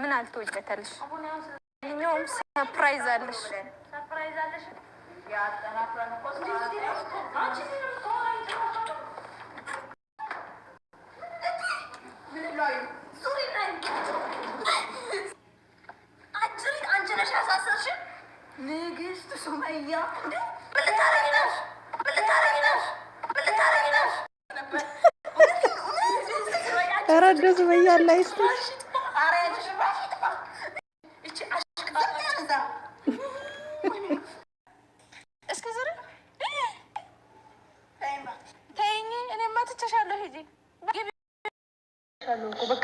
ምን አልተወጀተልሽ? እኛውም ሰርፕራይዝ አለሽ። ንግስት ሱመያ ተረዶ ሱመያ ላይ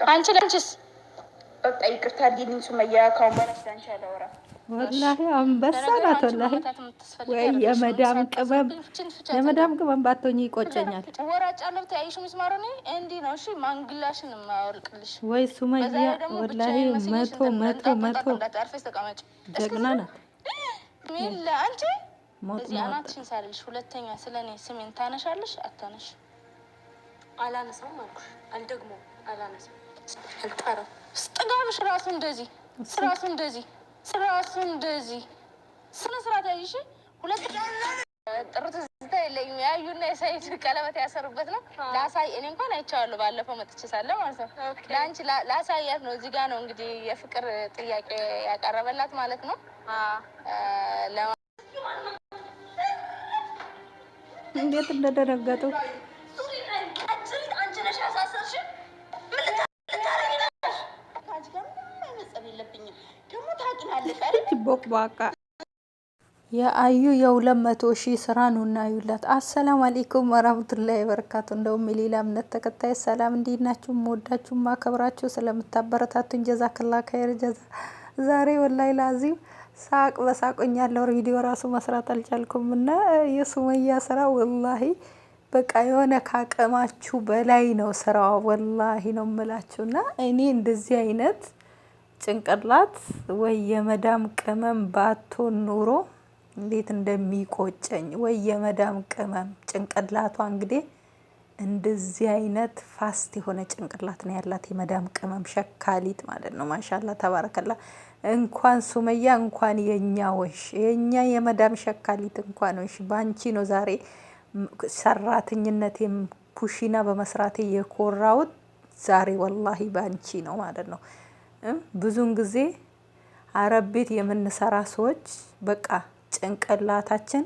አንቺ ለንቺስ በቃ ይቅርታ አድርጊልኝ ሱመያ። ካሁን በኋላ አንቺ አላወራም። ወላሂ አንበሳ ናት። ወላሂ ወይ የመዳም ቅመም ባትሆኚ ይቆጨኛል። ወራጫለሁ ታይሽ ምስማሩኒ እንዲ ነው። እሺ ማንግላሽን ማወልቅልሽ ወይ ሱመያ ወላሂ መቶ ጀግና ናት። ሚላ አንቺ እዚህ አናትሽን ሳልልሽ ሁለተኛ ስለኔ ስሜን ታነሻለሽ? አታነሽ። አላነሳም አልኩሽ። አልደግሞም አላነሳም። አልጠራም። ስጥጋብሽ ራሱ እንደዚህ ስራሱ እንደዚህ ስነ ስርዓት ያይሽ። ሁለት ጥሩ ትዝታ የለኝም። ያዩና የሳይድ ቀለበት ያሰሩበት ነው። ላሳይ እኔ እንኳን አይቼዋለሁ ባለፈው መጥቼ ሳለ ማለት ነው። ለአንቺ ላሳያት ነው። እዚህ ጋር ነው እንግዲህ የፍቅር ጥያቄ ያቀረበላት ማለት ነው። እንዴት እንደደነገጡ ቦቅቧቃ የአዩ የ200,000 ስራ ነው እና አዩላት። አሰላሙ አለይኩም ወራህመቱላሂ ወበረካቱ። እንደውም የሌላ እምነት ተከታይ ሰላም፣ እንዴት ናችሁ? ወዳችሁ ማከብራችሁ ስለምታበረታቱኝ ጀዛከላ ኸይር ጀዛ። ዛሬ ወላሂ ላዚም ሳቅ በሳቆኛለሁ። ቪዲዮ ራሱ መስራት አልቻልኩም እና የሱመያ ስራ ወላሂ በቃ የሆነ ካቀማችሁ በላይ ነው ስራዋ። ወላሂ ነው የምላችሁና እኔ እንደዚህ አይነት ጭንቅላት ወይ የመዳም ቅመም ባትሆን ኑሮ እንዴት እንደሚቆጨኝ። ወይ የመዳም ቅመም ጭንቅላቷ እንግዲህ እንደዚህ አይነት ፋስት የሆነ ጭንቅላት ነው ያላት የመዳም ቅመም ሸካሊት ማለት ነው። ማሻላ ተባረከላ። እንኳን ሱመያ እንኳን የኛ የመዳም ሸካሊት እንኳን ወሽ ባንቺ ነው ዛሬ ሰራተኝነቴም ኩሽና በመስራቴ የኮራውት ዛሬ ወላሂ ባንቺ ነው ማለት ነው። ብዙን ጊዜ አረብ ቤት የምንሰራ ሰዎች በቃ ጭንቅላታችን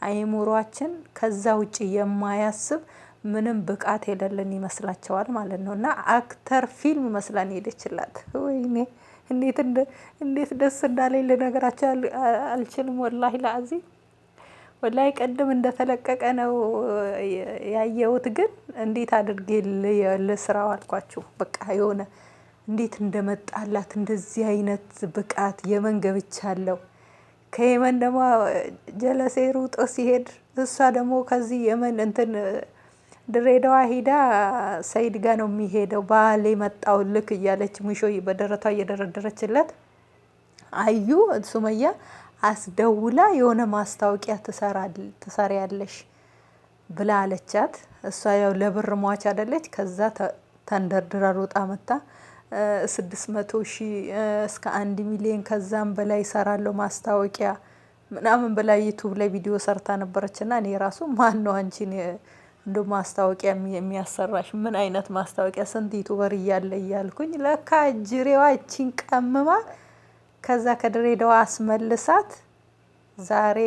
አይሙሯችን ከዛ ውጪ የማያስብ ምንም ብቃት የሌለን ይመስላቸዋል ማለት ነው። እና አክተር ፊልም መስላን ሄደችላት። ወይኔ እንዴት ደስ እንዳለኝ ልነግራቸው አልችልም። ወላሂ ለአዚ ወላሂ ቅድም እንደተለቀቀ ነው ያየሁት፣ ግን እንዴት አድርጌ ልስራው አልኳችሁ። በቃ የሆነ እንዴት እንደመጣላት እንደዚህ አይነት ብቃት። የመን ገብቻለሁ። ከየመን ደግሞ ጀለሴ ሩጦ ሲሄድ እሷ ደግሞ ከዚህ የመን እንትን ድሬዳዋ ሂዳ ሰይድ ጋር ነው የሚሄደው። ባሌ መጣው ልክ እያለች ሙሾ በደረቷ እየደረደረችለት አዩ ሱመያ አስደውላ የሆነ ማስታወቂያ ትሰሪያለሽ ብላ አለቻት። እሷ ያው ለብር ሟች አይደለች። ከዛ ተንደርድራ ሮጣ መጣ 600,000 እስከ 1 ሚሊዮን ከዛም በላይ ሰራለው ማስታወቂያ ምናምን በላይ ዩቲዩብ ላይ ቪዲዮ ሰርታ ነበረችና እኔ ራሱ ማን ነው አንቺን እንደ ማስታወቂያ የሚያሰራሽ? ምን አይነት ማስታወቂያ? ስንት ዩቲዩበር እያለ እያልኩኝ ለካ ጅሬዋ እቺን ቀምማ ከዛ ከድሬዳዋ አስመልሳት ዛሬ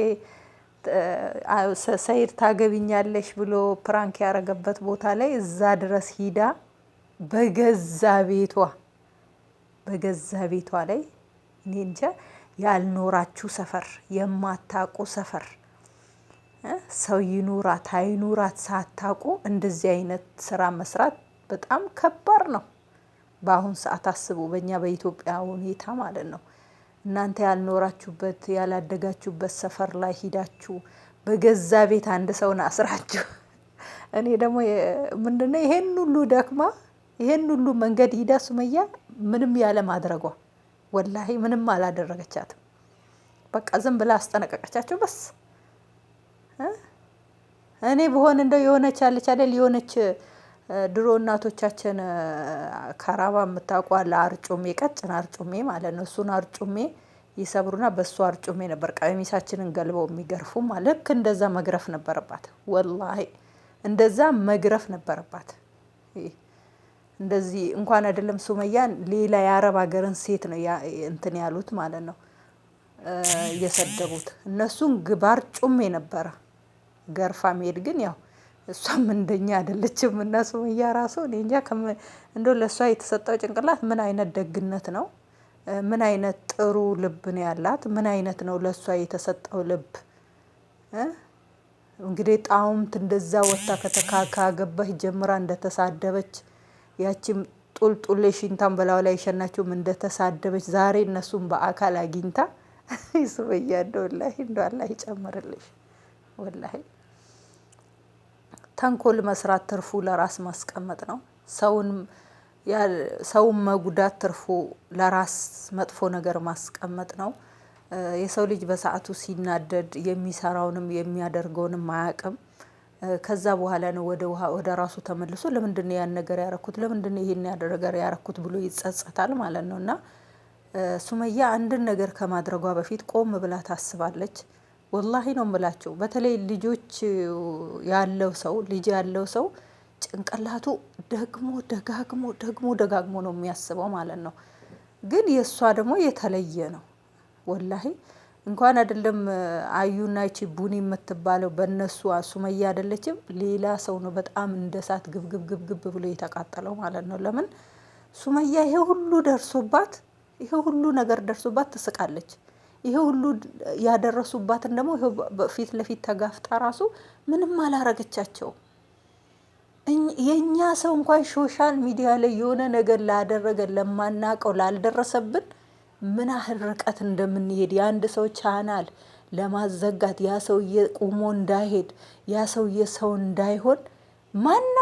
ሰይድ ታገቢኛለሽ ብሎ ፕራንክ ያረገበት ቦታ ላይ እዛ ድረስ ሂዳ በገዛ ቤቷ ላይ እኔ እንጃ ያልኖራችሁ ሰፈር የማታቁ ሰፈር ሰው ይኑራት አይኑራት ሳታቁ እንደዚህ አይነት ስራ መስራት በጣም ከባድ ነው። በአሁን ሰዓት አስቡ፣ በእኛ በኢትዮጵያ ሁኔታ ማለት ነው። እናንተ ያልኖራችሁበት ያላደጋችሁበት ሰፈር ላይ ሂዳችሁ በገዛ ቤት አንድ ሰውን አስራችሁ እኔ ደግሞ ምንድነው ይሄን ሁሉ ደክማ ይሄን ሁሉ መንገድ ሂዳ ሱመያ ምንም ያለ ማድረጓ ወላሂ ምንም አላደረገቻትም። በቃ ዝም ብላ አስጠነቀቀቻቸው በስ። እኔ በሆነ እንደው የሆነች አለች አይደል የሆነች ድሮ እናቶቻችን ከራባ የምታውቋል አርጩሜ፣ ቀጭን አርጩሜ ማለት ነው። እሱን አርጩሜ ይሰብሩና በሱ አርጩሜ ነበር ቀሚሳችንን ገልበው የሚገርፉ ማለት። ልክ እንደዛ መግረፍ ነበረባት፣ ወላሂ እንደዛ መግረፍ ነበረባት። እንደዚህ እንኳን አይደለም ሱመያን ሌላ የአረብ ሀገርን ሴት ነው እንትን ያሉት ማለት ነው እየሰደቡት። እነሱን ባርጩሜ ነበረ ገርፋ መሄድ። ግን ያው እሷም እንደኛ አይደለችም እና ሱመያ ራሱ እኔ እንጃ እንደው ለእሷ የተሰጠው ጭንቅላት ምን አይነት ደግነት ነው? ምን አይነት ጥሩ ልብ ነው ያላት? ምን አይነት ነው ለእሷ የተሰጠው ልብ? እንግዲህ ጣውምት እንደዛ ወጣ ካገባህ ጀምራ እንደተሳደበች፣ ያቺም ጡልጡሌ ሽንታን በላው ላይ ሸናችሁም እንደተሳደበች፣ ዛሬ እነሱም በአካል አግኝታ ሱመያ እንደው ወላሂ እንደው አላህ ይጨምርልሽ። ወላሂ ተንኮል መስራት ትርፉ ለራስ ማስቀመጥ ነው። ሰውን መጉዳት ትርፉ ለራስ መጥፎ ነገር ማስቀመጥ ነው። የሰው ልጅ በሰዓቱ ሲናደድ የሚሰራውንም የሚያደርገውንም አያውቅም። ከዛ በኋላ ነው ወደ ራሱ ተመልሶ ለምንድነው ያን ነገር ያረኩት፣ ለምንድነው ይሄን ያረኩት ብሎ ይጸጸታል ማለት ነው። እና ሱመያ አንድን ነገር ከማድረጓ በፊት ቆም ብላ ታስባለች። ወላሂ ነው የምላቸው። በተለይ ልጅ ያለው ሰው ጭንቅላቱ ደጋግሞ ነው የሚያስበው ማለት ነው። ግን የእሷ ደግሞ የተለየ ነው። ወላሂ እንኳን አይደለም አዩና ይቺ ቡኒ የምትባለው በእነሱ ሱመያ አይደለችም፣ ሌላ ሰው ነው በጣም እንደ እሳት ግብግብ ብሎ የተቃጠለው ማለት ነው። ለምን ሱመያ ይሄ ሁሉ ነገር ደርሶባት ትስቃለች። ይሄ ሁሉ ያደረሱባትን ደግሞ ፊት ለፊት ተጋፍጣ ራሱ ምንም አላረገቻቸው። የኛ ሰው እንኳን ሶሻል ሚዲያ ላይ የሆነ ነገር ላደረገ ለማናቀው ላልደረሰብን ምን ያህል ርቀት እንደምንሄድ የአንድ ሰው ቻናል ለማዘጋት ያ ሰውዬ ቁሞ እንዳይሄድ ያ ሰውዬ ሰው እንዳይሆን ማና